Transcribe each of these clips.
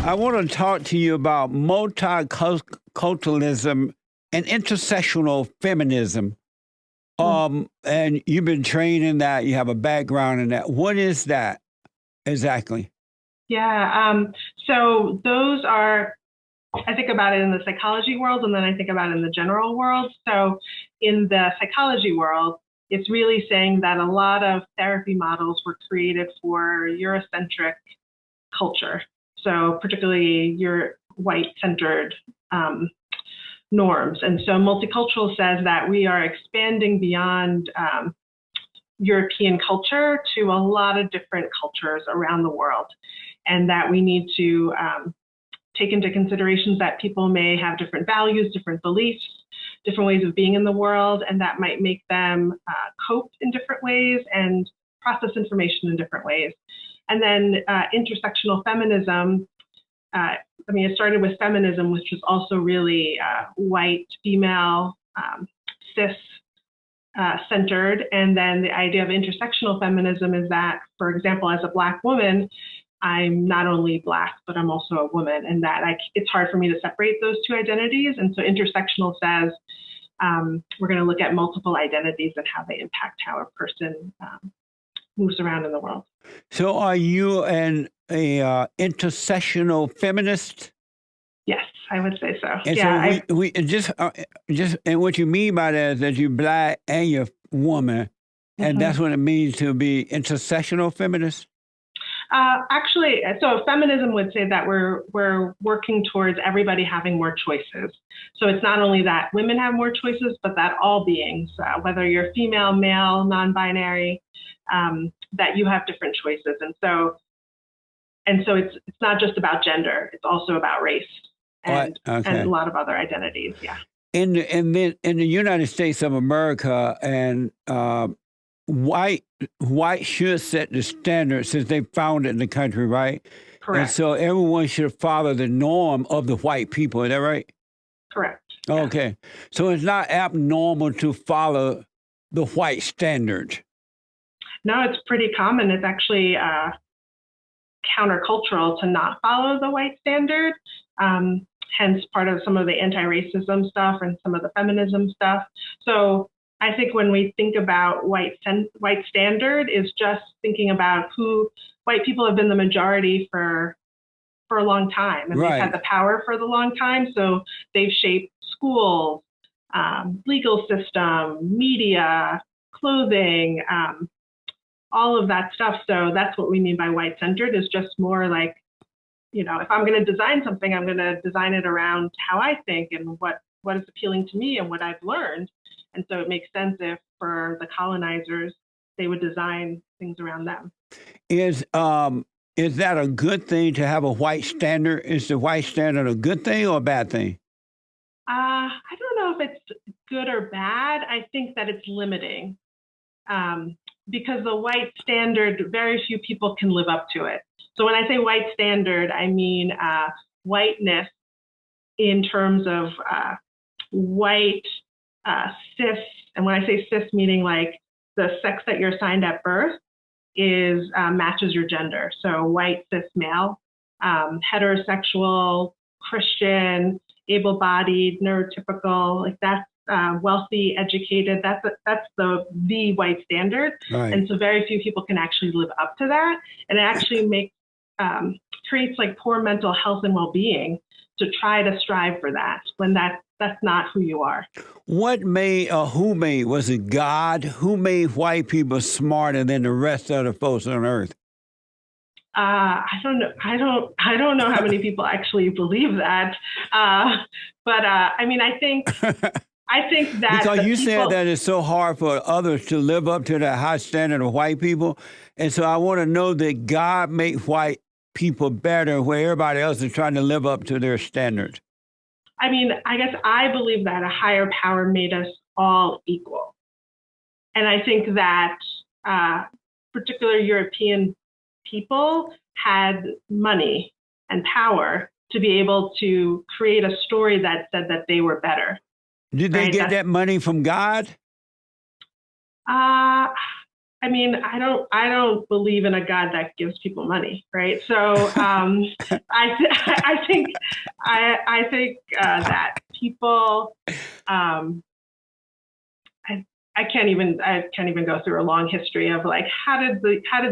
I want to talk to you about multiculturalism and intersectional feminism. Mm. And you've been trained in that. You have a background in that. What is that exactly? Yeah. So those are, I think about it in the psychology world, and then I think about it in the general world. So in the psychology world, it's really saying that a lot of therapy models were created for Eurocentric culture. So particularly your white-centered norms. And so multicultural says that we are expanding beyond European culture to a lot of different cultures around the world, and that we need to take into considerations that people may have different values, different beliefs, different ways of being in the world, and that might make them cope in different ways and process information in different ways. And then intersectional feminism, it started with feminism, which was also really white, female, cis centered. And then the idea of intersectional feminism is that, for example, as a Black woman, I'm not only Black, but I'm also a woman, and that it's hard for me to separate those two identities. And so intersectional says we're going to look at multiple identities and how they impact how a person moves around in the world. So, are you a intersectional feminist? Yes, I would say so. And Yeah, so we just and what you mean by that is that you're Black and you're woman, and that's what it means to be intersectional feminist. Actually, so feminism would say that we're working towards everybody having more choices. So it's not only that women have more choices, but that all beings, whether you're female, male, non-binary, that you have different choices. And so it's not just about gender; it's also about race and a lot of other identities. Yeah. In the United States of America, and white should set the standard since they founded the country, right? Correct. And so everyone should follow the norm of the white people. Is that right? Correct. Okay. Yeah. So it's not abnormal to follow the white standard. No, it's pretty common. It's actually countercultural to not follow the white standard. Hence part of some of the anti-racism stuff and some of the feminism stuff. So I think when we think about white standard is just thinking about who white people have been the majority for a long time, and they've had the power for the long time. So they've shaped schools, legal system, media, clothing, all of that stuff. So that's what we mean by white centered, is just more like, if I'm going to design something, I'm going to design it around how I think and what is appealing to me and what I've learned. And so it makes sense if for the colonizers, they would design things around them. Is that a good thing to have a white standard? Is the white standard a good thing or a bad thing? I don't know if it's good or bad. I think that it's limiting because the white standard, very few people can live up to it. So when I say white standard, I mean whiteness in terms of white, cis, and when I say cis, meaning like the sex that you're assigned at birth is matches your gender. So white, cis, male, heterosexual, Christian, able-bodied, neurotypical, like that's wealthy, educated. That's the white standard. Right. And so very few people can actually live up to that. And it actually creates like poor mental health and well-being to try to strive for that when that's not who you are. What made, who made, was it God? Who made white people smarter than the rest of the folks on earth? I don't know. I don't know how many people actually believe that. But I mean, I think that because you said that it's so hard for others to live up to the high standard of white people, and so I want to know that God made white people better where everybody else is trying to live up to their standards. I mean, I guess I believe that a higher power made us all equal. And I think that particular European people had money and power to be able to create a story that said that they were better. Did they get that money from God? I mean, I don't believe in a God that gives people money, right? So I think that people, I can't even go through a long history of like how did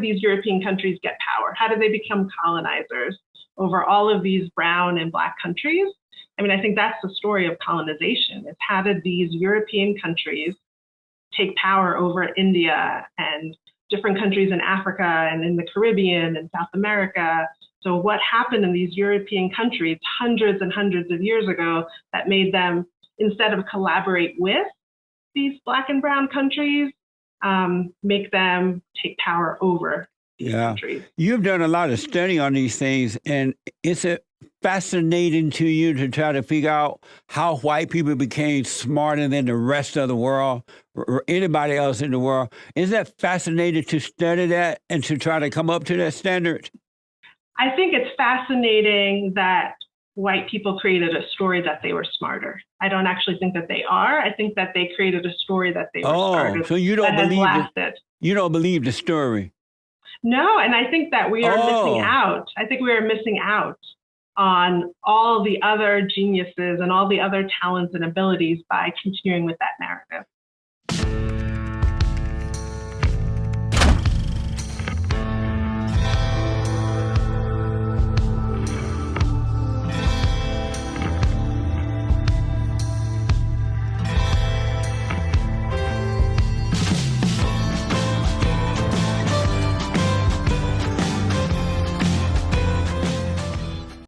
these European countries get power? How did they become colonizers over all of these brown and black countries? I mean, I think that's the story of colonization. Is how did these European countries take power over India and different countries in Africa and in the Caribbean and South America? So what happened in these European countries hundreds and hundreds of years ago that made them, instead of collaborate with these black and brown countries, make them take power over these countries? You've done a lot of study on these things, and it's fascinating to you to try to figure out how white people became smarter than the rest of the world or anybody else in the world. Is that fascinating to study that and to try to come up to that standard? I think it's fascinating that white people created a story that they were smarter. I don't actually think that they are. I think that they created a story that they were smarter. So you don't you don't believe the story? No, and I think that we are missing out. I think we are missing out on all the other geniuses and all the other talents and abilities by continuing with that narrative.